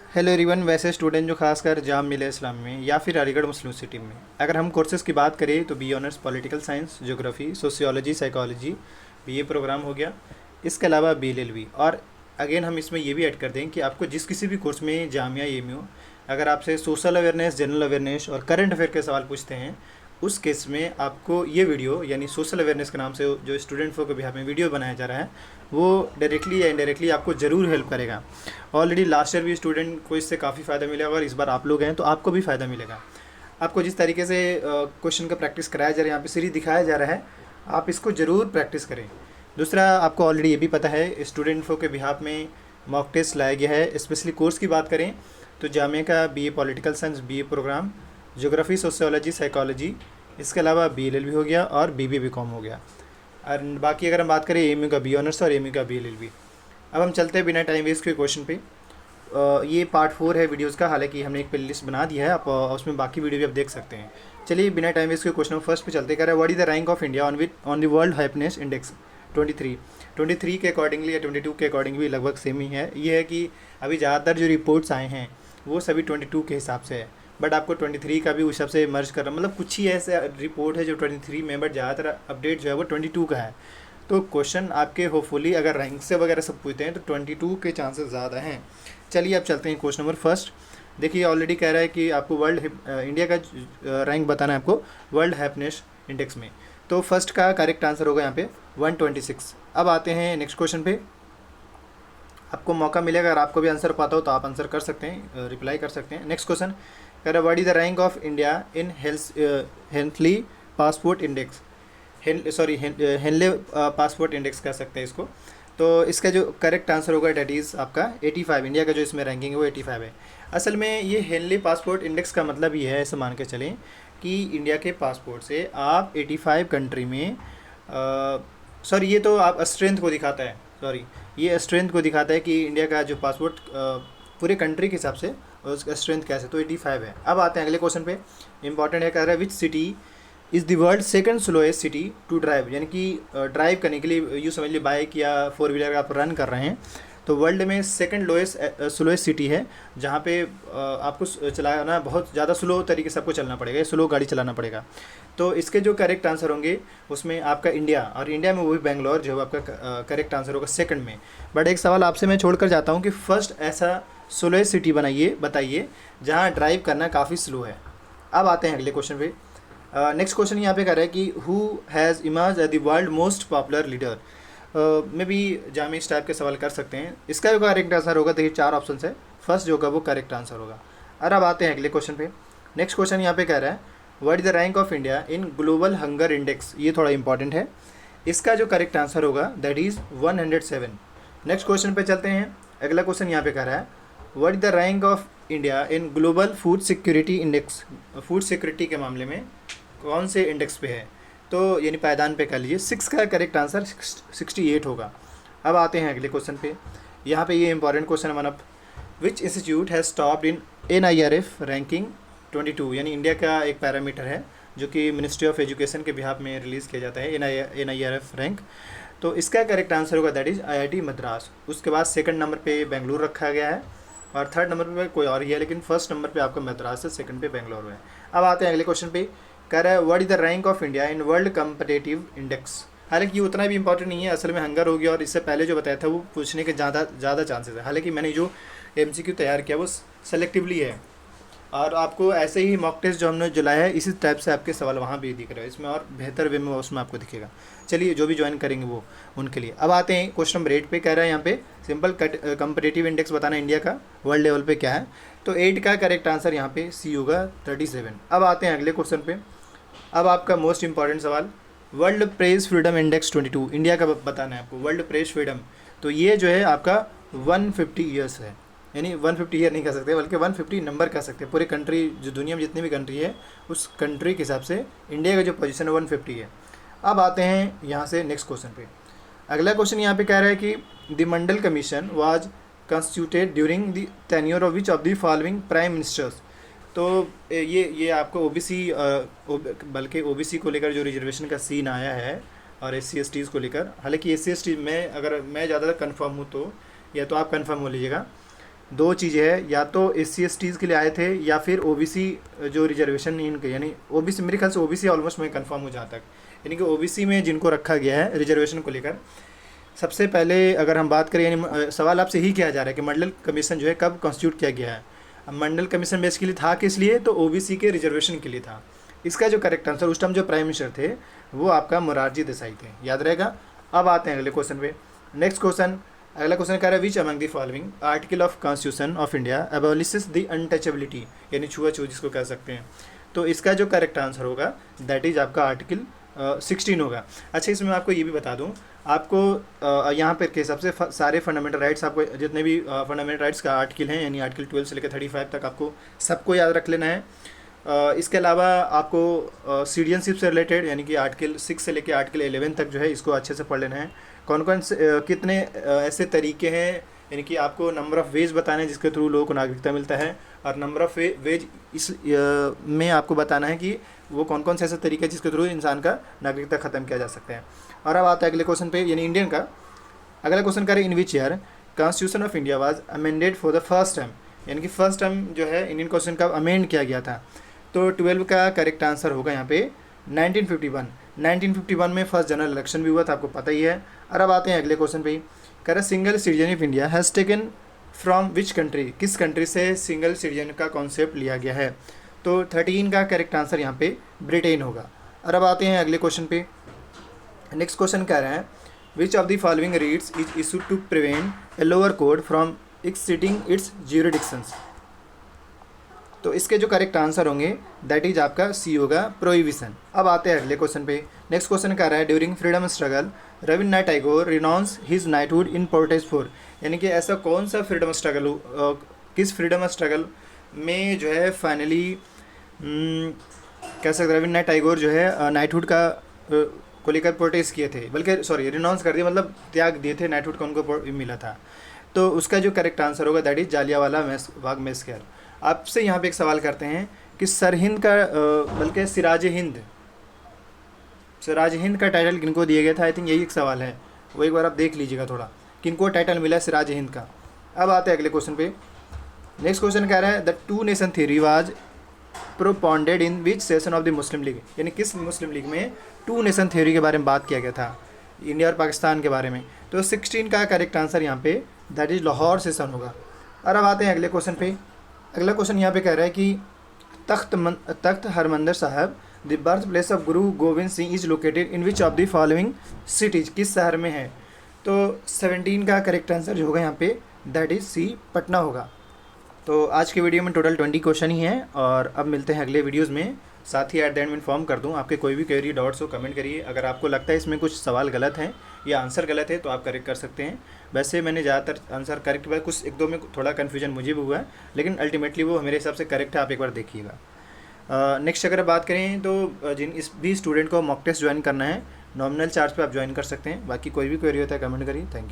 Hello everyone. वैसे student जो खासकर जाम मिले इस्लाम में या फिर अलीगढ़ मुस्लिम सिटी में, अगर हम कोर्सेज़ की बात करें तो B honours political science, geography, sociology, psychology BA program हो गया। इसके अलावा बीएलएलबी, और अगेन हम इसमें ये भी ऐड कर दें कि आपको जिस किसी भी कोर्स में जामिया ये में हो, अगर आपसे सोशल अवेयरनेस, जनरल अवेयरनेस और करंट अफेयर के सवाल पूछते हैं, उस केस में आपको ये वीडियो यानी सोशल अवेयरनेस के नाम से जो स्टूडेंट को भी हमें वीडियो बनाया जा रहा है, वो डायरेक्टली या इनडायरेक्टली आपको ज़रूर हेल्प करेगा। ऑलरेडी लास्ट ईयर भी स्टूडेंट को इससे काफ़ी फ़ायदा मिला, और इस बार आप लोग हैं तो आपको भी फ़ायदा मिलेगा। आपको जिस तरीके से क्वेश्चन का प्रैक्टिस कराया जा रहा है, यहाँ पे सीरीज दिखाया जा रहा है, आप इसको ज़रूर प्रैक्टिस करें। दूसरा, आपको ऑलरेडी ये भी पता है स्टूडेंट के बिहाफ में मॉक टेस्ट लाया गया है। स्पेशली कोर्स की बात करें तो जामिया का BA political science BA program, geography, sociology, psychology, इसके अलावा बीएलएलबी हो गया और बीबीए बीकॉम हो गया। और बाकी अगर हम बात करें एमयू का बी ऑनर्स और एमयू का बीएलएलबी। अब हम चलते हैं बिना टाइम वेस्ट के क्वेश्चन पे। ये पार्ट 4 है वीडियोस का, हालांकि हमने एक प्ले लिस्ट बना दिया है, आप उसमें बाकी वीडियो भी आप देख सकते हैं। चलिए बिना टाइम वेस्ट के क्वेश्चन फर्स्ट पे चलते। कह रहा है what is the rank of India on the world happiness index 23 के अकॉर्डिंगली या 22 के अकॉर्डिंग भी लगभग सेम ही है। ये है कि अभी ज़्यादातर जो रिपोर्ट्स आए हैं वो सभी 22 के हिसाब से है, बट आपको 23 का भी उस हिसाब से मर्ज करना, मतलब कुछ ही ऐसे रिपोर्ट है जो 23 में, बट ज़्यादातर अपडेट जो है वो 22 का है। तो क्वेश्चन आपके होपफुली अगर रैंक से वगैरह सब पूछते हैं तो 22 के चांसेस ज़्यादा हैं। चलिए अब चलते हैं क्वेश्चन नंबर फर्स्ट। देखिए ऑलरेडी कह रहा है कि आपको इंडिया का रैंक बताना है आपको वर्ल्ड हैप्पीनेस इंडेक्स में। तो फर्स्ट का करेक्ट आंसर होगा यहाँ पे 126। अब आते हैं नेक्स्ट क्वेश्चन पे। आपको मौका मिलेगा, अगर आपको भी आंसर पता हो तो आप आंसर कर सकते हैं, रिप्लाई कर सकते हैं। नेक्स्ट क्वेश्चन कह रहा है what is the rank of India in हेल्थली passport index, Henley passport index कह सकते हैं इसको। तो इसका जो करेक्ट आंसर होगा डेट इज़ आपका 85। इंडिया का जो इसमें रैंकिंग है वो 85 है। असल में ये हेनली पासपोर्ट इंडेक्स का मतलब ये है, ऐसे मान के चलें कि इंडिया के पासपोर्ट से आप 85 कंट्री में, सॉरी ये तो आप स्ट्रेंथ को दिखाता है, सॉरी ये स्ट्रेंथ को दिखाता है कि इंडिया का जो पासपोर्ट पूरे कंट्री के हिसाब से उसका स्ट्रेंथ कैसे, तो 85 है। अब आते हैं अगले क्वेश्चन पे। इंपॉर्टेंट है, कह रहा है which city is the world second slowest city to drive, यानी कि ड्राइव करने के लिए यूँ समझ लीजिए बाइक या फोर व्हीलर आप रन कर रहे हैं, तो वर्ल्ड में सेकंड स्लोएस्ट सिटी है जहाँ पे आपको चलाना बहुत ज़्यादा स्लो तरीके से आपको चलना पड़ेगा, स्लो गाड़ी चलाना पड़ेगा। तो इसके जो करेक्ट आंसर होंगे उसमें आपका इंडिया, और इंडिया में वो भी बेंगलोर जो आपका करेक्ट आंसर होगा सेकंड में। बट एक सवाल आपसे मैं छोड़ कर जाता हूँ कि फर्स्ट ऐसा स्लोएस्ट सिटी बताइए जहाँ ड्राइव करना काफ़ी स्लो है। अब आते हैं अगले क्वेश्चन पे। नेक्स्ट क्वेश्चन यहाँ पे कर रहा है कि who has emerge as the world most popular leader. में भी जामे इस टाइप के सवाल कर सकते हैं। इसका जो करेक्ट आंसर होगा, देखिए 4 ऑप्शन है, फर्स्ट जो होगा वो करेक्ट आंसर होगा। और अब आते हैं अगले क्वेश्चन पे। नेक्स्ट क्वेश्चन यहाँ पे कह रहा है what is the rank of India in global hunger index. ये थोड़ा इंपॉर्टेंट है, इसका जो करेक्ट आंसर होगा दैट इज़ 107। नेक्स्ट क्वेश्चन पे चलते हैं। अगला क्वेश्चन यहाँ पे कह रहा है what is the rank of India in global food security index. Food security के मामले में कौन से इंडेक्स पे है, तो यानी पायदान पे कह लीजिए। 6 का करेक्ट आंसर 68 होगा। अब आते हैं अगले क्वेश्चन पे। यहाँ पे ये इंपॉर्टेंट क्वेश्चन है one of which institute has topped in NIRF ranking 22, यानी इंडिया का एक पैरामीटर है जो कि मिनिस्ट्री ऑफ एजुकेशन के बिहाफ में रिलीज़ किया जाता है, NIRF रैंक। तो इसका करेक्ट आंसर होगा दैट इज़ IIT मद्रास। उसके बाद सेकंड नंबर पे बेंगलुरु रखा गया है, और थर्ड नंबर पे कोई और ही है, लेकिन फर्स्ट नंबर पे आपका मद्रास है, सेकंड पे बेंगलुरु है। अब आते हैं अगले क्वेश्चन पे। कह रहा है what is the rank of India in world competitive index. हालांकि ये उतना भी इंपॉर्टेंट नहीं है, असल में हंगर हो गया और इससे पहले जो बताया था वो पूछने के ज़्यादा चांसेस है। हालांकि मैंने जो MCQ तैयार किया वो सेलेक्टिवली है, और आपको ऐसे ही मॉक टेस्ट जो हमने जुलाया है इसी टाइप से आपके सवाल वहाँ भी दिख रहे हैं, इसमें और बेहतर वे में उसमें आपको दिखेगा। चलिए जो भी ज्वाइन करेंगे वो उनके लिए। अब आते हैं क्वेश्चन नंबर 8 पे। कह रहा है यहाँ पे सिंपल कंपटीटिव इंडेक्स बताना इंडिया का वर्ल्ड लेवल पे क्या है, तो 8 का करेक्ट आंसर यहाँ पे C होगा 37। अब आते हैं अगले क्वेश्चन पे। अब आपका मोस्ट इंपॉर्टेंट सवाल world press freedom index 22 India का बताना है आपको। वर्ल्ड प्रेस फ्रीडम, तो ये जो है आपका 150 ईयर्स है, यानी 150 ईयर नहीं कह सकते बल्कि 150 नंबर कह सकते हैं। पूरे कंट्री जो दुनिया में जितनी भी कंट्री है उस कंट्री के हिसाब से इंडिया का जो पोजीशन है 150 है। अब आते हैं यहाँ से नेक्स्ट क्वेश्चन पे। अगला क्वेश्चन यहाँ पे कह रहा है कि the Mandal commission was constituted during the tenure of which of the following prime ministers. तो ये आपको OBC बल्कि OBC को लेकर जो रिजर्वेशन का सीन आया है और SC/STs को लेकर। हालांकि SC/ST में अगर मैं ज़्यादा कंफर्म हूँ तो, या तो आप कंफर्म हो लीजिएगा, दो चीज़ें हैं, या तो SC/STs के लिए आए थे या फिर OBC जो रिजर्वेशन इनके, यानी OBC, मेरे ख्याल से OBC ऑलमोस्ट मैं कंफर्म हूँ जहाँ तक, यानी कि OBC में जिनको रखा गया है रिजर्वेशन को लेकर। सबसे पहले अगर हम बात करें, यानी सवाल आपसे ही किया जा रहा है कि मंडल कमीशन जो है कब कॉन्स्टिट्यूट किया गया है। अब मंडल कमीशन बेसिकली था किस लिए, तो OBC के रिजर्वेशन के लिए था। इसका जो करेक्ट आंसर, उस टाइम जो प्राइम मिनिस्टर थे वो आपका मोरारजी देसाई थे, याद रहेगा। अब आते हैं अगले क्वेश्चन पे। नेक्स्ट क्वेश्चन, अगला क्वेश्चन कह रहा है which among the following article of constitution of India abolishes the untouchability, यानी छुआछूत जिसको कह सकते हैं। तो इसका जो करेक्ट आंसर होगा दैट इज आपका आर्टिकल 16 होगा। अच्छा, इसमें मैं आपको ये भी बता दूं, आपको यहाँ पर के हिसाब से सारे फंडामेंटल राइट्स, आपको जितने भी फंडामेंटल राइट्स का आर्टिकल हैं, यानी आर्टिकल 12 से लेकर 35 तक आपको सबको याद रख लेना है। इसके अलावा आपको सिटीजनशिप से रिलेटेड, यानी कि आर्टिकल 6 से लेकर आर्टिकल 11 तक जो है इसको अच्छे से पढ़ लेना है। कौन कौन से कितने ऐसे तरीके हैं, यानी कि आपको नंबर ऑफ़ वेज बताना है जिसके थ्रू लोगों को नागरिकता मिलता है, और नंबर ऑफ़ वेज इस में आपको बताना है कि वो कौन कौन से ऐसे तरीके हैं जिसके थ्रू इंसान का नागरिकता ख़त्म किया जा सकता है। और अब आता है अगले क्वेश्चन पे, यानी इंडियन का। अगला क्वेश्चन करें, in which year constitution of India was amended for the first time, यानी कि फर्स्ट टाइम जो है इंडियन क्वेश्चन का अमेंड किया गया था। तो 12 का करेक्ट आंसर होगा यहाँ पे 1951। 1951 में फर्स्ट जनरल इलेक्शन भी हुआ था, आपको पता ही है। और अब आते हैं अगले क्वेश्चन पे, कह रहा single citizen of India has taken from which country, किस कंट्री से सिंगल सिटीजन का कॉन्सेप्ट लिया गया है। तो 13 का करेक्ट आंसर यहाँ पे ब्रिटेन होगा। और अब आते हैं अगले क्वेश्चन पे। नेक्स्ट क्वेश्चन कह रहा है which of the following writs is issued to prevent a lower court from exceeding its jurisdictions. तो इसके जो करेक्ट आंसर होंगे दैट इज आपका सी होगा, प्रोहिबिशन। अब आते हैं अगले क्वेश्चन पे। नेक्स्ट क्वेश्चन कह रहा है during freedom struggle Rabindranath Tagore renounce his knighthood in protest for, यानी कि ऐसा कौन सा फ्रीडम स्ट्रगल, किस फ्रीडम स्ट्रगल में जो है फाइनली कह सकते रविन्द्रनाथ टैगोर जो है नाइटहुड का को लेकर प्रोटेस्ट किए थे, बल्कि सॉरी रिनाउंस कर दिया, मतलब त्याग दिए थे, नाइटहुड का उनको मिला था। तो उसका जो करेक्ट आंसर होगा that is Jallianwala Bagh massacre. आपसे यहाँ पे एक सवाल करते हैं कि सरहिंद का बल्कि सिराज हिंद का टाइटल किनको दिया गया था, आई थिंक यही एक सवाल है, वो एक बार आप देख लीजिएगा थोड़ा, किनको टाइटल मिला है सिराज हिंद का। अब आते हैं अगले क्वेश्चन पे। नेक्स्ट क्वेश्चन कह रहा है the two nation theory was propounded in which session of the Muslim League, यानी किस मुस्लिम लीग में टू नेशन थ्योरी के बारे में बात किया गया था, इंडिया और पाकिस्तान के बारे में। तो 16 का करेक्ट आंसर यहाँ पे दैट इज लाहौर सेशन होगा। और अब आते हैं अगले क्वेश्चन पे। अगला क्वेश्चन यहाँ पे कह रहा है कि तख्त हरमंदिर साहब the birth place of Guru Govind Singh is located in which of the following cities, किस शहर में है। तो 17 का करेक्ट आंसर जो होगा यहाँ पे दैट इज सी, पटना होगा। तो आज के वीडियो में टोटल 20 क्वेश्चन ही हैं, और अब मिलते हैं अगले वीडियोज़ में। साथ ही एट द एंड में इन्फॉर्म कर दूं, आपके कोई भी क्वेरी डाउट्स हो कमेंट करिए। अगर आपको लगता है इसमें कुछ सवाल गलत हैं या आंसर गलत है तो आप करेक्ट कर सकते हैं। वैसे मैंने ज़्यादातर आंसर करेक्ट किया, कुछ एक दो में थोड़ा कन्फ्यूजन मुझे भी हुआ है, लेकिन अल्टीमेटली वो मेरे हिसाब से करेक्ट है, आप एक बार देखिएगा। नेक्स्ट अगर बात करें तो जिन इस भी स्टूडेंट को मॉक टेस्ट ज्वाइन करना है, नॉमिनल चार्ज पे आप ज्वाइन कर सकते हैं। बाकी कोई भी क्वेरी होता है कमेंट करिए। Thank you.